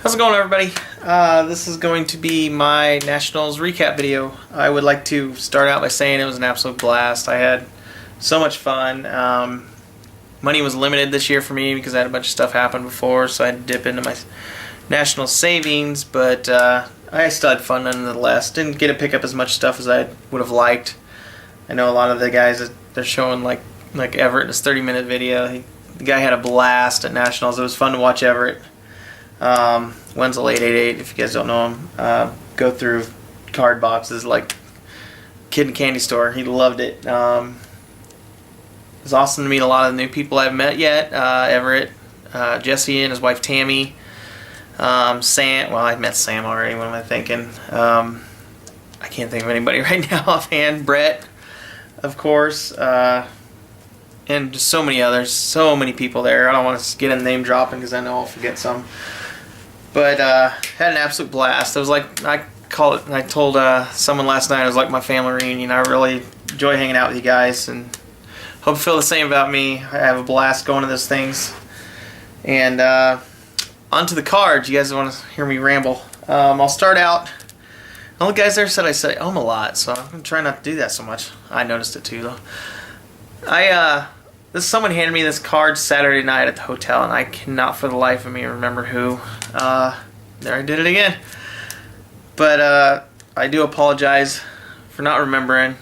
How's it going, everybody? This is going to be my Nationals recap video. I would like to start out by saying it was an absolute blast. I had so much fun. Money was limited this year for me because I had a bunch of stuff happen before, so I had to dip into my National savings, but I still had fun nonetheless. Didn't get to pick up as much stuff as I would have liked. I know a lot of the guys, they're showing like Everett in his 30-minute video. The guy had a blast at Nationals. It was fun to watch Everett. Wenzel 888, if you guys don't know him, go through card boxes like kid in a candy store. He loved it. It was awesome to meet a lot of the new people I haven't met yet. Everett, Jesse and his wife Tammy, Sam. Well, I met Sam already. What am I thinking? I can't think of anybody right now offhand. Brett, of course, and just so many others. So many people there. I don't want to get in name dropping because I know I'll forget some. But had an absolute blast. It was like I told someone last night it was like my family reunion. I really enjoy hanging out with you guys, and hope you feel the same about me. I have a blast going to those things. And onto the cards. You guys want to hear me ramble? I'll start out. All the guys there said I say a lot, so I'm gonna try not to do that so much. I noticed it too, though. Someone handed me this card Saturday night at the hotel, and I cannot for the life of me remember who. There I did it again. But I do apologize for not remembering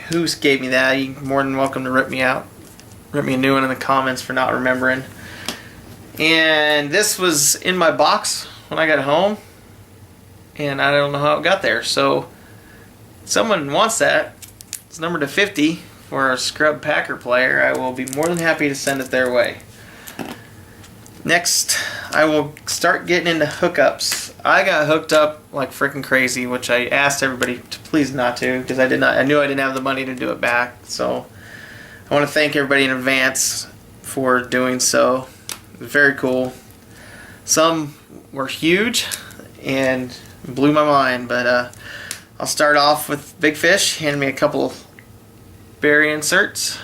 who gave me that. You're more than welcome to rip me a new one in the comments for not remembering. And this was in my box when I got home, and I don't know how it got there. So someone wants that. It's numbered to 50. For a scrub Packer player, I will be more than happy to send it their way. Next, I will start getting into hookups. I got hooked up like freaking crazy, which I asked everybody to please not to, because I knew I didn't have the money to do it back. So I want to thank everybody in advance for doing so. It was very cool. Some were huge and blew my mind, but I'll start off with Big Fish. Handed me a couple Barry inserts.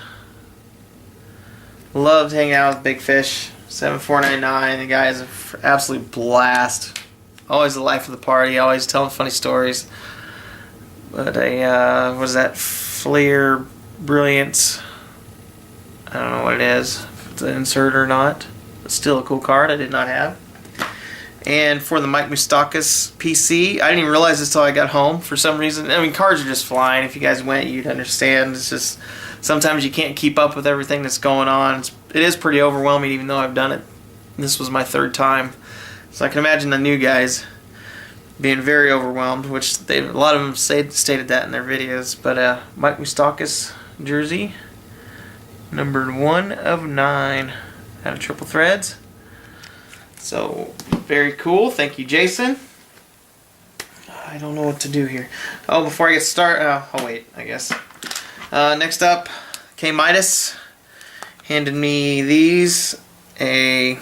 Loved hanging out with Big Fish. 7499. The guy is an absolute blast. Always the life of the party. Always telling funny stories. But what is that? Flair Brilliance. I don't know what it is. If it's an insert or not. But still a cool card I did not have. And for the Mike Moustakas PC, I didn't even realize this until I got home for some reason. I mean, cards are just flying. If you guys went, you'd understand. It's just sometimes you can't keep up with everything that's going on. It is pretty overwhelming, even though I've done it. This was my third time. So I can imagine the new guys being very overwhelmed, which a lot of them stated that in their videos. But Mike Moustakas jersey, numbered 1 of 9, out of triple threads. So, very cool. Thank you, Jason. I don't know what to do here. Oh, before I get started, I'll wait, I guess. Next up, K Midas handed me these. A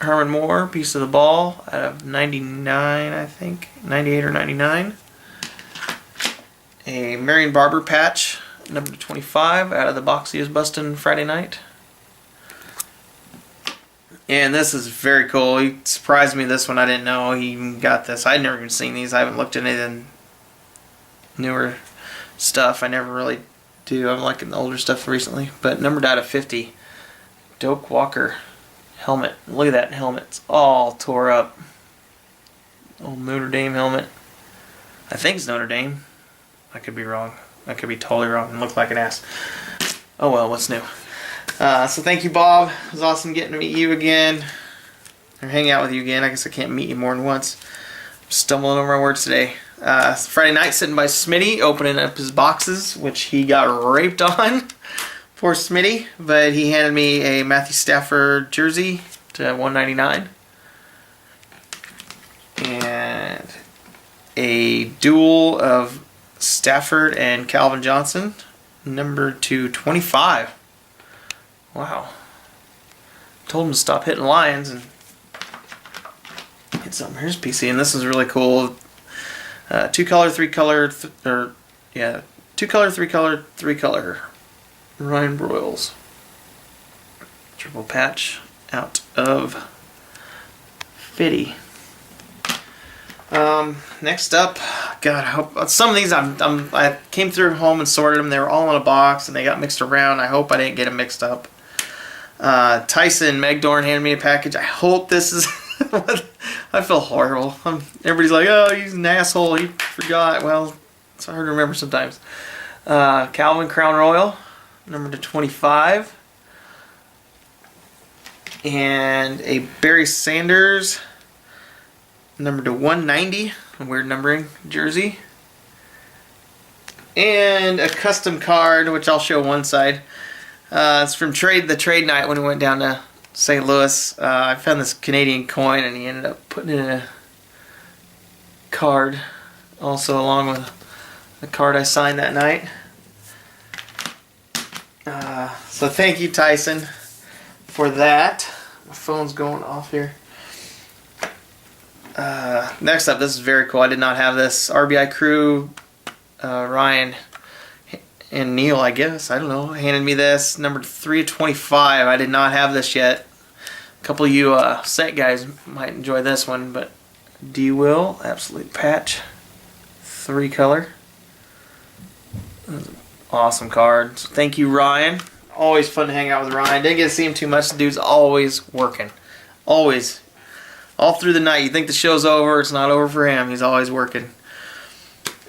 Herman Moore piece of the ball out of 99, I think. 98 or 99. A Marion Barber patch, number 25, out of the box he was busting Friday night. And this is very cool. He surprised me this one. I didn't know he even got this. I'd never even seen these. I haven't looked at any of the newer stuff. I never really do. I'm liking the older stuff recently. But numbered out of 50. Doak Walker helmet. Look at that helmet. It's all tore up. Old Notre Dame helmet. I think it's Notre Dame. I could be wrong. I could be totally wrong and look like an ass. Oh well, what's new? So thank you, Bob. It was awesome getting to meet you again. Or hang out with you again. I guess I can't meet you more than once. I'm stumbling over my words today. Friday night, sitting by Smitty, opening up his boxes, which he got raped on. Poor Smitty. But he handed me a Matthew Stafford jersey to 199. And a duel of Stafford and Calvin Johnson, number 225. Wow. Told him to stop hitting lions and hit something. Here's PC, and this is really cool. 2-color, 3-color, 2-color, 3-color, 3-color. Ryan Broyles. Triple patch out of Fitty. Next up, God, I hope some of these I came through home and sorted them. They were all in a box and they got mixed around. I hope I didn't get them mixed up. Tyson Megdorn handed me a package. I hope this is. I feel horrible. Everybody's like, "Oh, he's an asshole. He forgot." Well, it's hard to remember sometimes. Calvin Crown Royal, number to 25, and a Barry Sanders, number to 190, a weird numbering jersey, and a custom card, which I'll show one side. It's from the trade night when we went down to St. Louis. I found this Canadian coin, and he ended up putting it in a card, also along with the card I signed that night. So thank you, Tyson, for that. My phone's going off here. Next up, this is very cool. I did not have this. RBI Crew, Ryan and Neil, I guess, I don't know, handed me this, number 325. I did not have this yet. A couple of you set guys might enjoy this one, but D. Will, absolute patch, 3-color. Awesome card. So thank you, Ryan. Always fun to hang out with Ryan. Didn't get to see him too much. The dude's always working. Always. All through the night. You think the show's over. It's not over for him. He's always working.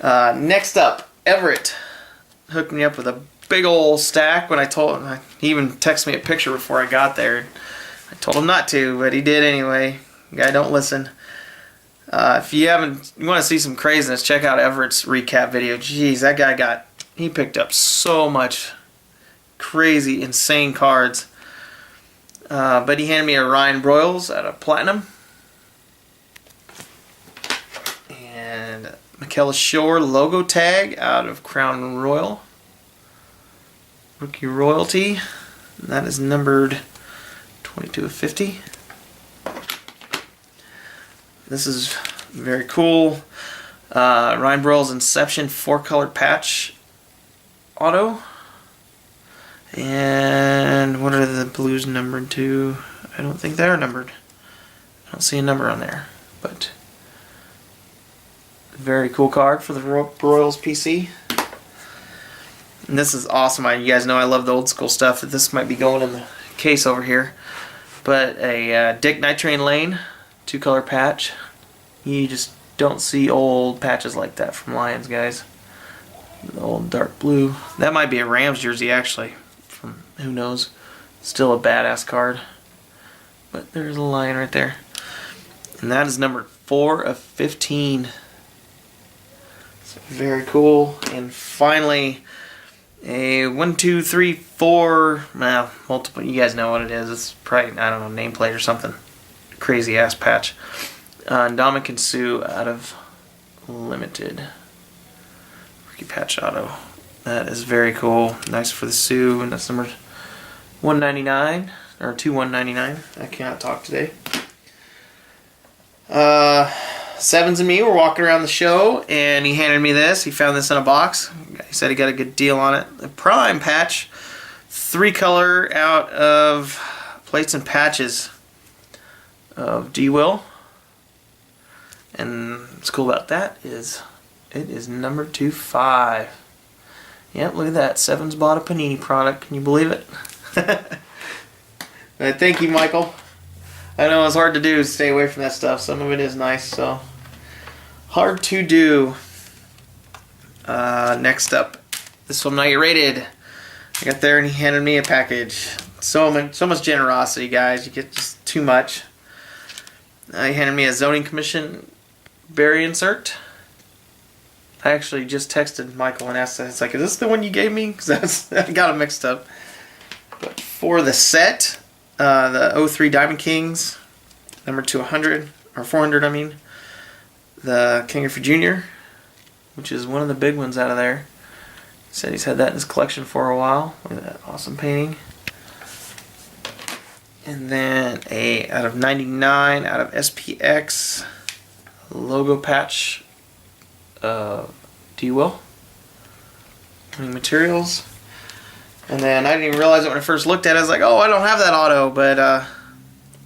Next up, Everett hooked me up with a big old stack when I told him. He even texted me a picture before I got there. I told him not to, but he did anyway. Guy don't listen. If you want to see some craziness, check out Everett's recap video. Jeez, that guy he picked up so much crazy, insane cards. But he handed me a Ryan Broyles out of Platinum. And Michaela Shore logo tag out of Crown Royal. Rookie Royalty. And that is numbered 22 of 50. This is very cool. Ryan Broyles Inception 4-color patch auto. And what are the blues numbered to? I don't think they're numbered. I don't see a number on there. But very cool card for the Broyles PC. And this is awesome. You guys know I love the old school stuff. This might be going in the case over here. But a Dick Nitrain Lane 2-color patch. You just don't see old patches like that from Lions, guys. The old dark blue. That might be a Rams jersey, actually. From who knows. Still a badass card. But there's a lion right there. And that is number 4 of 15. So very cool. And finally, a 1, 2, 3, 4. Well, multiple. You guys know what it is. It's probably, I don't know, nameplate or something. Crazy ass patch. Ndamukong Suh out of Limited. Rookie patch auto. That is very cool. Nice for the Suh, and that's number 199 or 2199. I cannot talk today. Sevens and me were walking around the show, and he handed me this. He found this in a box. He said he got a good deal on it. The Prime patch, 3-color out of Plates and Patches of D. Will. And what's cool about that is it is number 25. Yep, look at that. Sevens bought a Panini product. Can you believe it? Thank you, Michael. I know it's hard to do, stay away from that stuff. Some of it is nice, so hard to do. Next up, this one Night Rated. I got there and he handed me a package. So much generosity, guys. You get just too much. He handed me a Zoning Commission Barry insert. I actually just texted Michael and asked, it's like, is this the one you gave me? Because I got them mixed up. But for the set, the 03 Diamond Kings, number 200, or 400, I mean. The King Griffey Jr., which is one of the big ones out of there. He said he's had that in his collection for a while. Look at that awesome painting. And then out of 99, out of SPX, logo patch of D. Will. Winning Materials. And then I didn't even realize it when I first looked at it. I was like, oh, I don't have that auto. But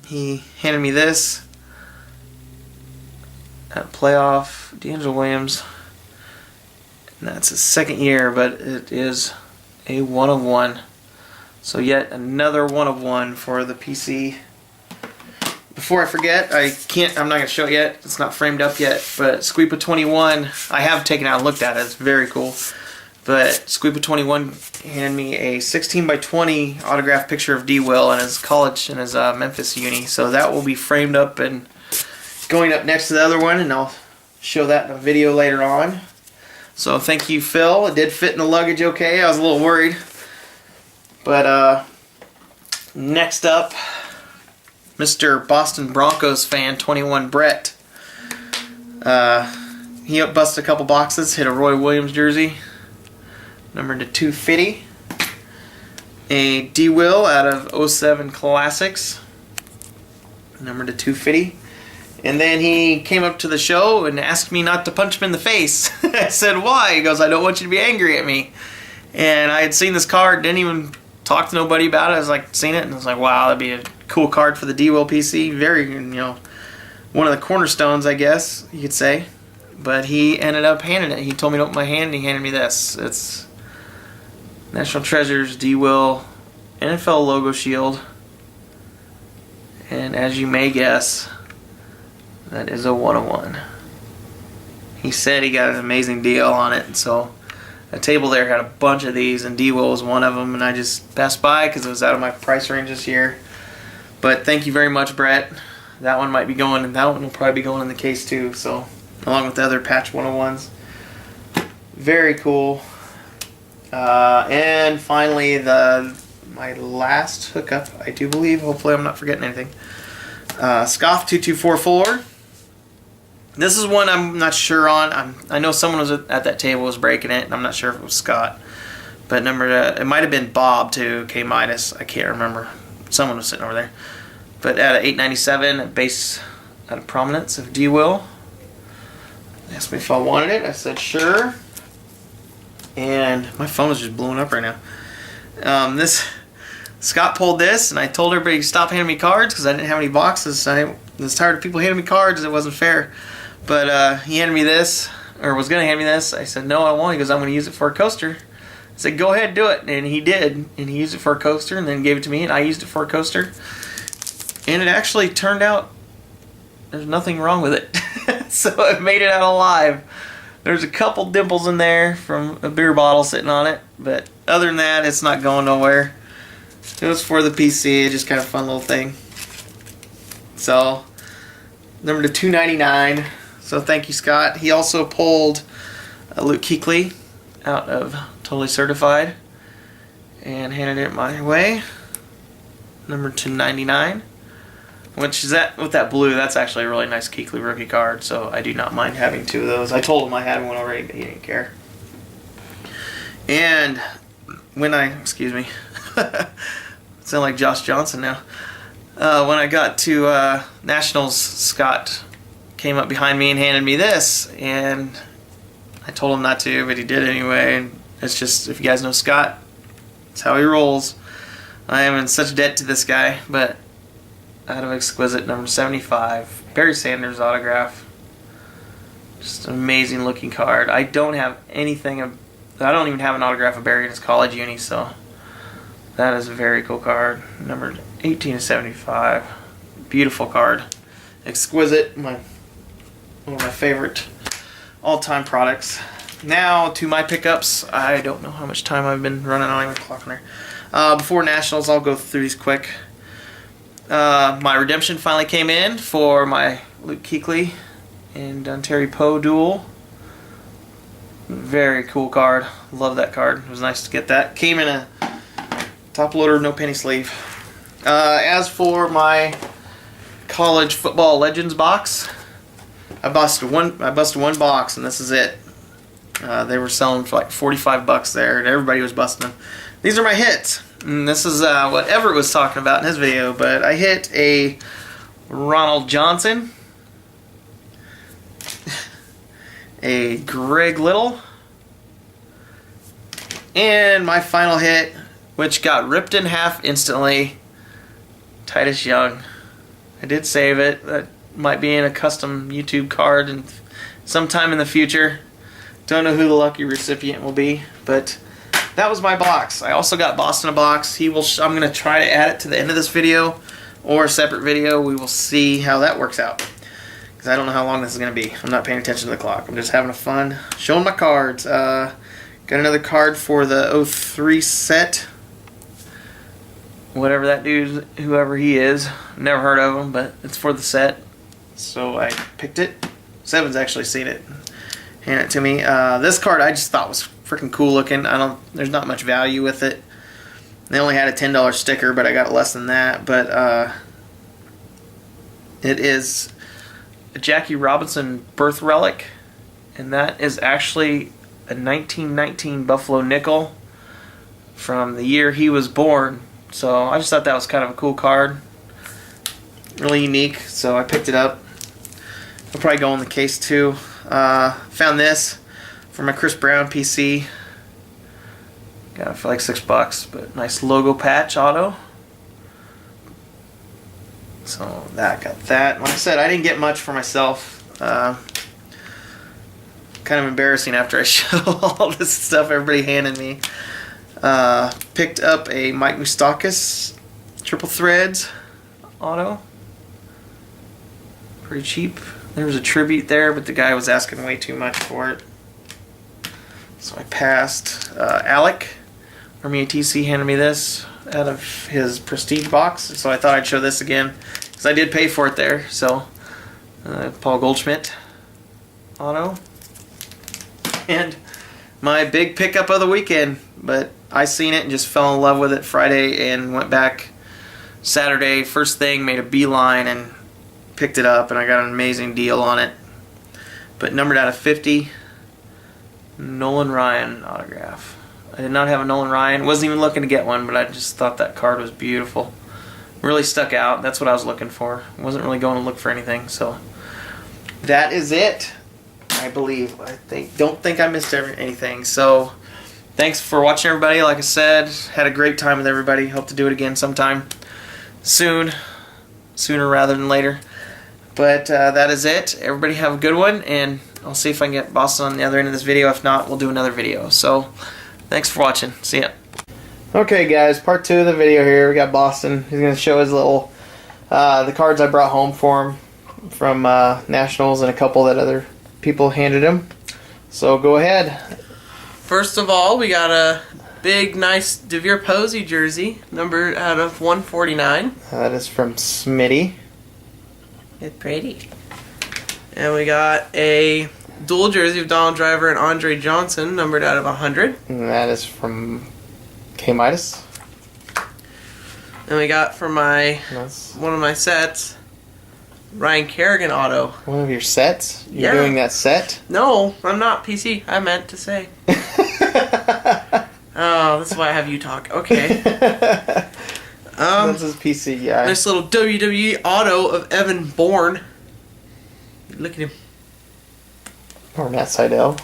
he handed me this. at playoff. D'Angelo Williams. And that's his second year, but it is a 1 of 1. So yet another 1 of 1 for the PC. Before I forget, I'm not going to show it yet. It's not framed up yet, but Squeepa 21, I have taken out and looked at it. It's very cool. But Squeepa 21 handed me a 16 by 20 autographed picture of D. Will in his college, in his Memphis uni. So that will be framed up and going up next to the other one, and I'll show that in a video later on. So thank you, Phil. It did fit in the luggage okay. I was a little worried. But next up, Mr. Boston Broncos fan 21 Brett. He busted a couple boxes, hit a Roy Williams jersey, number to 250. A D. Will out of 07 Classics, number to 250. And then he came up to the show and asked me not to punch him in the face. I said, why? He goes, I don't want you to be angry at me. And I had seen this card, didn't even talk to nobody about it. I was like, seen it, and I was like, wow, that'd be a cool card for the D. Will PC. Very, one of the cornerstones, I guess you could say. But he ended up handing it. He told me to open my hand, and he handed me this. It's National Treasures D. Will NFL logo shield. And as you may guess, that is a 1 of 1. He said he got an amazing deal on it, and so a table there had a bunch of these, and D. Will was one of them, and I just passed by because it was out of my price range this year. But thank you very much, Brett. That one might be going, and that one will probably be going in the case too, so along with the other patch 101s. Very cool. And finally, my last hookup, I do believe. Hopefully I'm not forgetting anything. Scoff 2244. This is one I'm not sure on. I know someone was at that table was breaking it, and I'm not sure if it was Scott. But it might have been Bob too, K Midas. I can't remember. Someone was sitting over there. But at a 897 base out of prominence of D. Will. They asked me if I wanted it. I said sure. And my phone is just blowing up right now. Scott pulled this, and I told everybody to stop handing me cards because I didn't have any boxes. I was tired of people handing me cards. It wasn't fair. But he handed me this, or was going to hand me this. I said, no, I won't. He goes, I'm going to use it for a coaster. I said, go ahead, do it. And he did. And he used it for a coaster and then gave it to me, and I used it for a coaster. And it actually turned out there's nothing wrong with it. So it made it out alive. There's a couple dimples in there from a beer bottle sitting on it. But other than that, it's not going nowhere. It was for the PC. Just kind of fun little thing. So, number to 299. So thank you, Scott. He also pulled Luke Kuechly out of Totally Certified and handed it my way. Number 299. Which is that with that blue, that's actually a really nice Kuechly rookie card, so I do not mind having two of those. I told him I had one already, but he didn't care. And when excuse me, sound like Josh Johnson now. When I got to Nationals, Scott came up behind me and handed me this, and I told him not to, but he did anyway. And it's just, if you guys know Scott, it's how he rolls. I am in such debt to this guy, but out of Exquisite, number 75, Barry Sanders autograph. Just an amazing looking card. I don't have anything of, I don't even have an autograph of Barry in his college uni, so that is a very cool card. Number 18 to 75. Beautiful card. Exquisite, one of my favorite all-time products. Now to my pickups. I don't know how much time I've been running on my clock on there. Before Nationals, I'll go through these quick. My redemption finally came in for my Luke Kuechly and Terry Poe duel. Very cool card. Love that card. It was nice to get that. Came in a top loader, no penny sleeve. As for my college football legends box, I busted one box, and this is it. They were selling for like $45 there, and everybody was busting them. These are my hits. And this is what Everett was talking about in his video, but I hit a Ronald Johnson, a Greg Little, and my final hit, which got ripped in half instantly, Titus Young. I did save it. might be in a custom YouTube card and sometime in the future. Don't know who the lucky recipient will be, but that was my box. I also got Boston a box. I'm going to try to add it to the end of this video or a separate video. We will see how that works out, because I don't know how long this is going to be. I'm not paying attention to the clock. I'm just having a fun showing my cards. Got another card for the 03 set. Whatever that dude, whoever he is, never heard of him, but it's for the set, so I picked it. Seven's actually seen it, hand it to me. This card I just thought was freaking cool looking. There's not much value with it. They only had a $10 sticker, but I got less than that. But it is a Jackie Robinson birth relic, and that is actually a 1919 Buffalo nickel from the year he was born. So I just thought that was kind of a cool card. Really unique, so I picked it up. I'll probably go in the case too. Found this for my Chris Brown PC. Got it for like $6, but nice logo patch auto. So got that. Like I said, I didn't get much for myself. Kind of embarrassing after I show all this stuff everybody handed me. Picked up a Mike Moustakas triple threads auto. Pretty cheap. There was a tribute there, but the guy was asking way too much for it, so I passed. Alec Army ATC handed me this out of his prestige box, so I thought I'd show this again because I did pay for it there. So Paul Goldschmidt auto, and my big pickup of the weekend, but I seen it and just fell in love with it Friday and went back Saturday first thing, made a beeline and picked it up, and I got an amazing deal on it. But numbered out of 50, Nolan Ryan autograph. I did not have a Nolan Ryan. Wasn't even looking to get one, but I just thought that card was beautiful. Really stuck out. That's what I was looking for. Wasn't really going to look for anything. So that is it, I believe. Don't think I missed anything. So thanks for watching, everybody. Like I said, had a great time with everybody. Hope to do it again sometime soon, sooner rather than later. But that is it. Everybody have a good one, and I'll see if I can get Boston on the other end of this video. If not, we'll do another video. So thanks for watching. See ya. Okay, guys, part 2 of the video here. We got Boston. He's going to show his little the cards I brought home for him from Nationals and a couple that other people handed him. So go ahead. First of all, we got a big, nice DeVere Posey jersey, numbered out of 149. That is from Smitty. It's pretty. And we got a dual jersey of Donald Driver and Andre Johnson, numbered out of 100. And that is from K Midas. And we got for one of my sets, Ryan Kerrigan auto. One of your sets? You're Yeah. doing that set? No, I'm not PC. I meant to say. Oh, this is why I have you talk. Okay. This is PC guy. Nice little WWE auto of Evan Bourne. Look at him. Or Matt Sydal.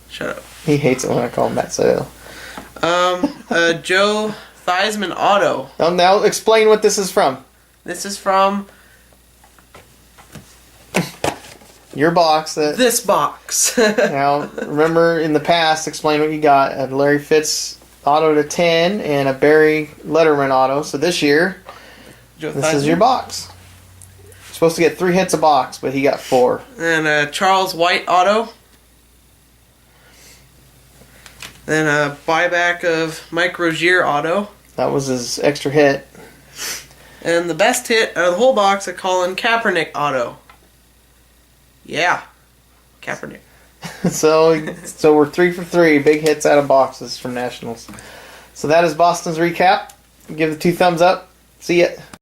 Shut up. He hates it when I call him Matt Sydal. Joe Theismann auto. Now explain what this is from. This is from Your box. this box. Now, remember in the past, explain what you got. A Larry Fitz auto to 10 and a Barry Letterman auto. So this year, this is your box. You're supposed to get 3 hits a box, but he got 4. And a Charles White auto. Then a buyback of Mike Rozier auto. That was his extra hit. And the best hit out of the whole box, a Colin Kaepernick auto. Yeah. Kaepernick. So we're 3 for 3. Big hits out of boxes from Nationals. So that is Boston's recap. Give the 2 thumbs up. See ya.